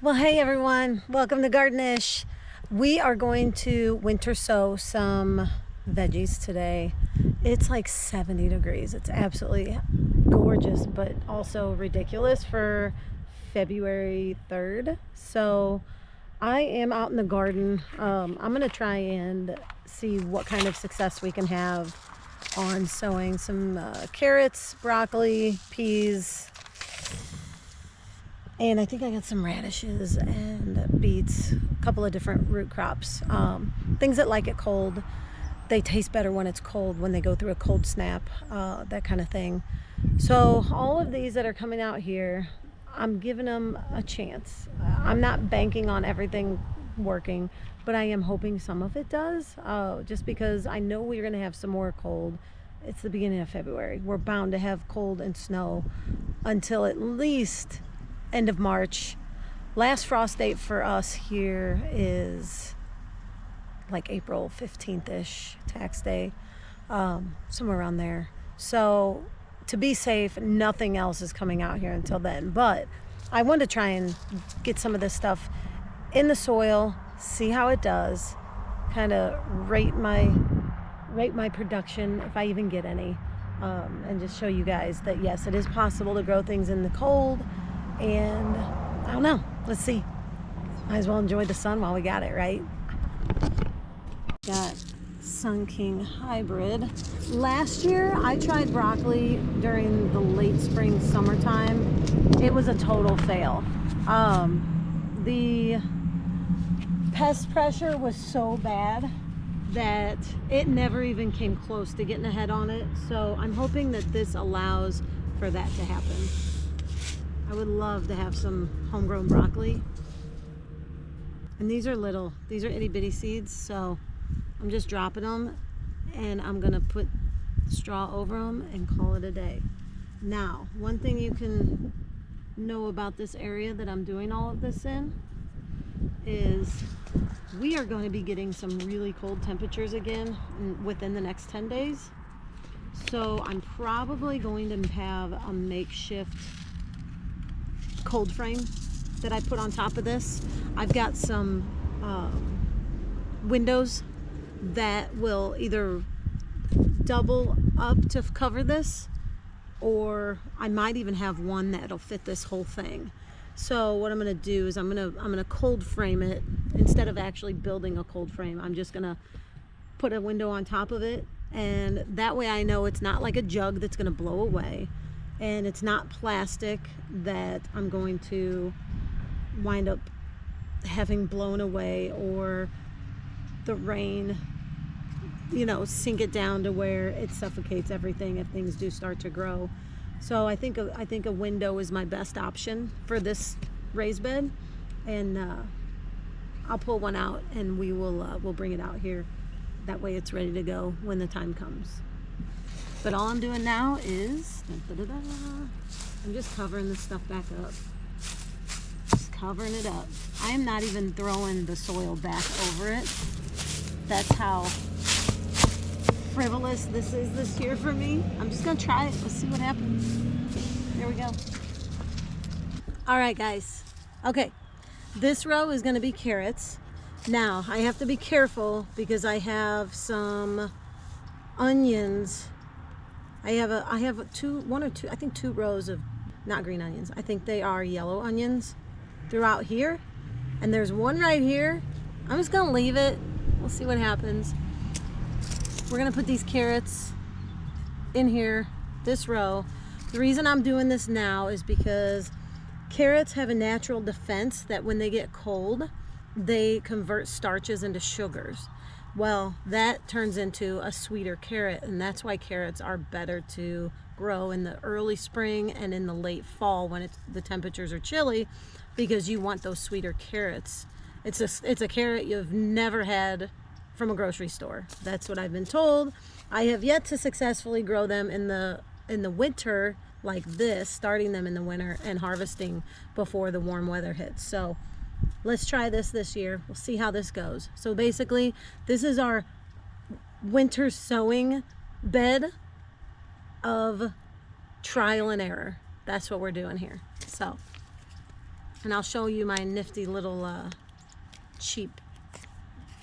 Well, hey everyone, welcome to Gardenish. We are going to winter sow some veggies today. It's like 70 degrees. It's absolutely gorgeous, but also ridiculous for February 3rd. So I am out in the garden. I'm going to try and see what kind of success we can have on sowing some carrots, broccoli, peas, and I think I got some radishes and beets, a couple of different root crops. Things that like it cold. They taste better when it's cold, when they go through a cold snap, that kind of thing. So all of these that are coming out here, I'm giving them a chance. I'm not banking on everything working, but I am hoping some of it does, just because I know we're going to have some more cold. It's the beginning of February. We're bound to have cold and snow until at least end of March. Last frost date for us here is like April 15th-ish, tax day, somewhere around there. So to be safe, nothing else is coming out here until then. But I want to try and get some of this stuff in the soil, see how it does, kind of rate my production if I even get any, and just show you guys that yes, it is possible to grow things in the cold. And I don't know, let's see. Might as well enjoy the sun while we got it, right? Got Sun King hybrid. Last year I tried broccoli during the late spring, summertime. It was a total fail. The pest pressure was so bad that it never even came close to getting ahead on it. So I'm hoping that this allows for that to happen. I would love to have some homegrown broccoli. And these are itty bitty seeds, so I'm just dropping them and I'm gonna put straw over them and call it a day. Now, one thing you can know about this area that I'm doing all of this in is we are going to be getting some really cold temperatures again within the next 10 days. So I'm probably going to have a makeshift cold frame that I put on top of this. I've got some windows that will either double up to cover this, or I might even have one that'll fit this whole thing. So what I'm gonna do is I'm gonna cold frame it. Instead of actually building a cold frame, I'm just gonna put a window on top of it, and that way I know it's not like a jug that's gonna blow away, and it's not plastic that I'm going to wind up having blown away, or the rain, sink it down to where it suffocates everything if things do start to grow. So I think a window is my best option for this raised bed, and I'll pull one out and we'll bring it out here. That way it's ready to go when the time comes. But all I'm doing now is, I'm just covering this stuff back up. Just covering it up. I am not even throwing the soil back over it. That's how frivolous this is this year for me. I'm just gonna try it. Let's see what happens. Here we go. All right, guys. Okay, this row is gonna be carrots. Now, I have to be careful because I have some onions. I have two rows of not green onions. I think they are yellow onions throughout here. And there's one right here. I'm just gonna leave it. We'll see what happens. We're gonna put these carrots in here, this row. The reason I'm doing this now is because carrots have a natural defense that when they get cold, they convert starches into sugars. Well, that turns into a sweeter carrot, and that's why carrots are better to grow in the early spring and in the late fall when the temperatures are chilly, because you want those sweeter carrots. It's a carrot you've never had from a grocery store. That's what I've been told. I have yet to successfully grow them in the winter like this, starting them in the winter and harvesting before the warm weather hits. So let's try this year. We'll see how this goes. So basically, this is our winter sowing bed of trial and error. That's what we're doing here. So And I'll show you my nifty little cheap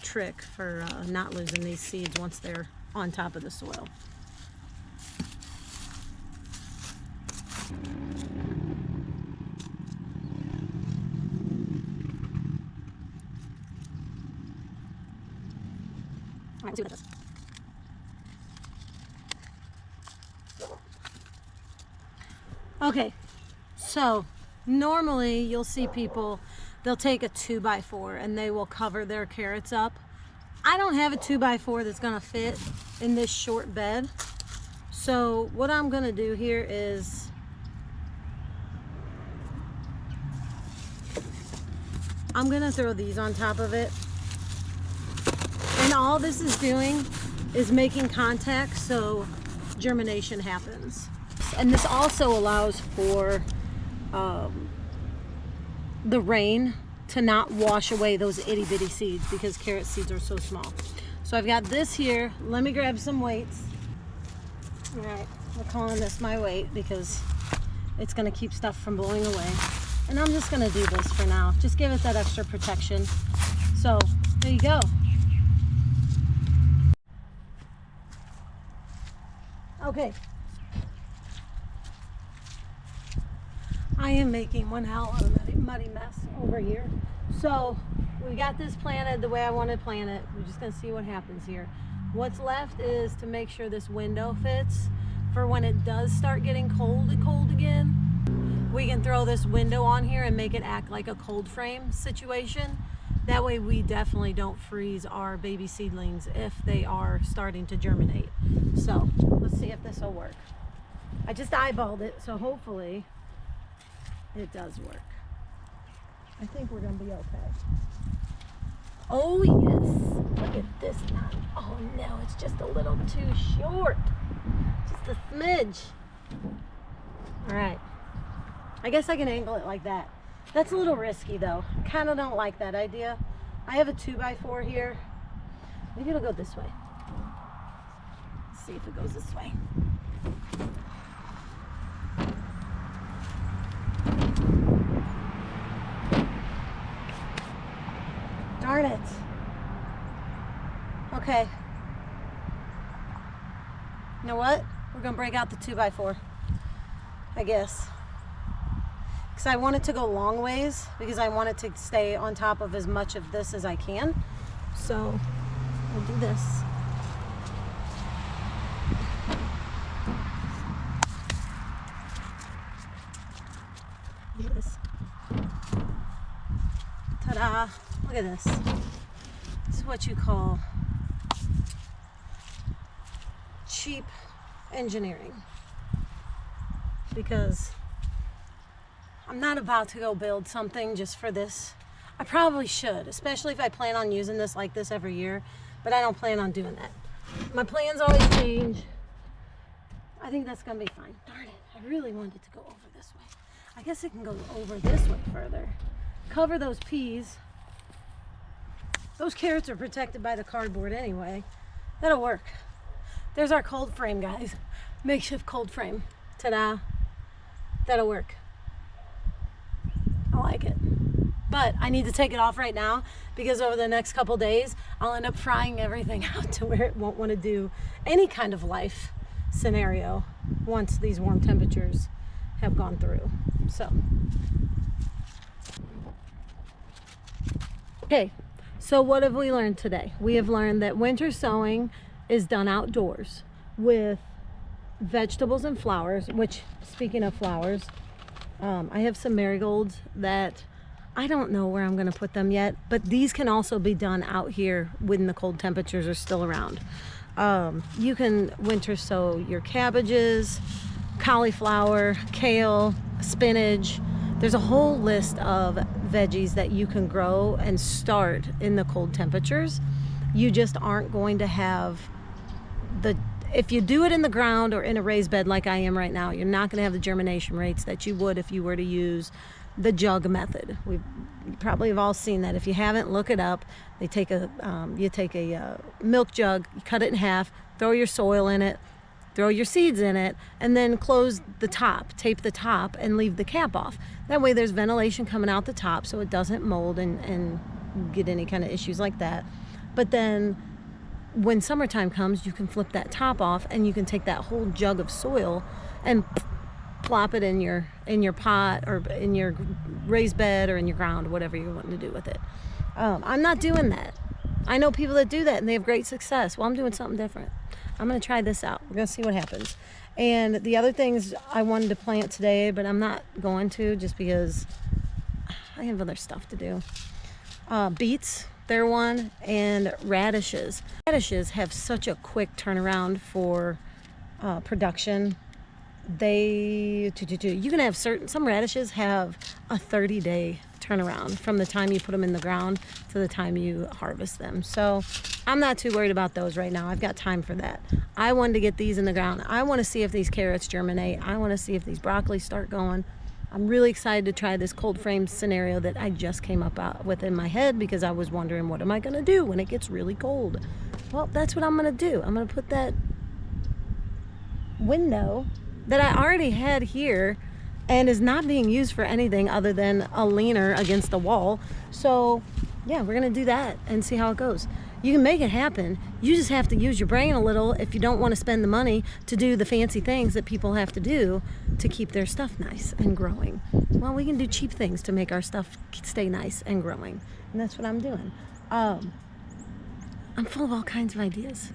trick for not losing these seeds once they're on top of the soil. All right, let's see what this is. Okay, so normally you'll see people, they'll take a 2x4 and they will cover their carrots up. I don't have a 2x4 that's gonna fit in this short bed. So what I'm gonna do here is I'm gonna throw these on top of it. And all this is doing is making contact so germination happens. And this also allows for the rain to not wash away those itty bitty seeds because carrot seeds are so small. So I've got this here. Let me grab some weights. All right, we're calling this my weight because it's gonna keep stuff from blowing away. And I'm just gonna do this for now. Just give it that extra protection. So there you go. Okay. I am making one hell of a muddy mess over here. So we got this planted the way I want to plant it. We're just going to see what happens here. What's left is to make sure this window fits for when it does start getting cold again. We can throw this window on here and make it act like a cold frame situation. That way we definitely don't freeze our baby seedlings if they are starting to germinate. So let's see if this will work. I just eyeballed it, so hopefully it does work. I think we're gonna be okay. Oh yes, look at this now. Oh no, it's just a little too short. Just a smidge. All right, I guess I can angle it like that. That's a little risky though. I kind of don't like that idea. I have a 2x4 here. Maybe it'll go this way. Let's see if it goes this way. Darn it. Okay. You know what? We're gonna break out the 2x4, I guess. Because I want it to go long ways, because I want it to stay on top of as much of this as I can. So we'll do this. Look at this. Ta-da! Look at this. This is what you call cheap engineering. Because I'm not about to go build something just for this. I probably should, especially if I plan on using this like this every year, but I don't plan on doing that. My plans always change. I think that's gonna be fine. Darn it, I really wanted it to go over this way. I guess it can go over this way further. Cover those peas. Those carrots are protected by the cardboard anyway. That'll work. There's our cold frame, guys. Makeshift cold frame. Ta-da. That'll work. I like it. But I need to take it off right now because over the next couple days, I'll end up frying everything out to where it won't want to do any kind of life scenario once these warm temperatures have gone through. So, okay, so what have we learned today? We have learned that winter sowing is done outdoors with vegetables and flowers, which, speaking of flowers, I have some marigolds that I don't know where I'm going to put them yet, but these can also be done out here when the cold temperatures are still around. You can winter sow your cabbages, cauliflower, kale, spinach. There's a whole list of veggies that you can grow and start in the cold temperatures. You just aren't going to have if you do it in the ground or in a raised bed like I am right now, you're not going to have the germination rates that you would if you were to use the jug method. You probably have all seen that. If you haven't, look it up. You take a milk jug, you cut it in half, throw your soil in it, throw your seeds in it, and then close the top, tape the top, and leave the cap off. That way there's ventilation coming out the top so it doesn't mold and get any kind of issues like that. But then when summertime comes, you can flip that top off and you can take that whole jug of soil and plop it in your pot or in your raised bed or in your ground, whatever you're wanting to do with it. I'm not doing that. I know people that do that and they have great success. Well, I'm doing something different. I'm going to try this out. We're going to see what happens. And the other things I wanted to plant today, but I'm not going to just because I have other stuff to do. Beets, they're one, and radishes. Radishes have such a quick turnaround for production. You can have some radishes have a 30-day turnaround from the time you put them in the ground to the time you harvest them. So I'm not too worried about those right now. I've got time for that. I wanted to get these in the ground. I want to see if these carrots germinate. I want to see if these broccoli start going. I'm really excited to try this cold frame scenario that I just came up with in my head because I was wondering, what am I going to do when it gets really cold? Well, that's what I'm going to do. I'm going to put that window that I already had here and is not being used for anything other than a leaner against the wall. So yeah, we're gonna do that and see how it goes. You can make it happen. You just have to use your brain a little if you don't want to spend the money to do the fancy things that people have to do to keep their stuff nice and growing. Well, we can do cheap things to make our stuff stay nice and growing. And that's what I'm doing. I'm full of all kinds of ideas.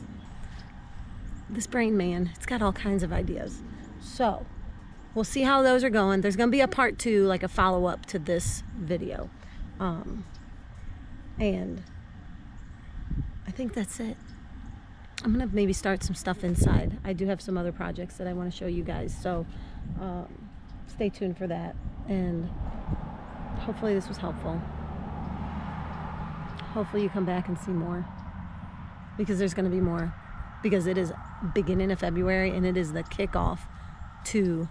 This brain man, it's got all kinds of ideas. So we'll see how those are going. There's going to be a part 2, like a follow-up to this video. And I think that's it. I'm going to maybe start some stuff inside. I do have some other projects that I want to show you guys. So stay tuned for that. And hopefully this was helpful. Hopefully you come back and see more. Because there's going to be more. Because it is beginning of February and it is the kickoff to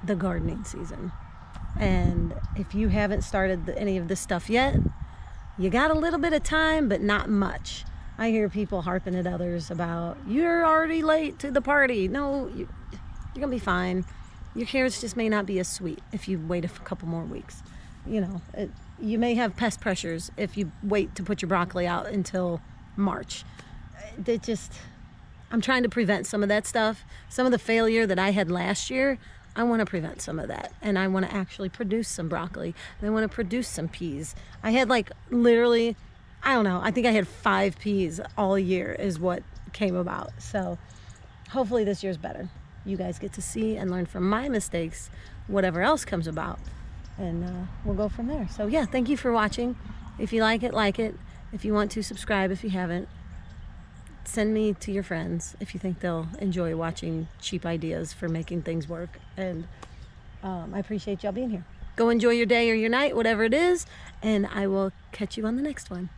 the gardening season. And if you haven't started any of this stuff yet, you got a little bit of time, but not much. I hear people harping at others about, you're already late to the party. No, you're gonna be fine. Your carrots just may not be as sweet if you wait a couple more weeks. You know, you may have pest pressures if you wait to put your broccoli out until March. I'm trying to prevent some of that stuff. Some of the failure that I had last year, I want to prevent some of that. And I want to actually produce some broccoli. And I want to produce some peas. I had like literally, I don't know, I think I had 5 peas all year is what came about. So hopefully this year's better. You guys get to see and learn from my mistakes, whatever else comes about. And we'll go from there. So yeah, thank you for watching. If you like it, like it. If you want to, subscribe if you haven't. Send me to your friends if you think they'll enjoy watching cheap ideas for making things work. And I appreciate y'all being here. Go enjoy your day or your night, whatever it is, and I will catch you on the next one.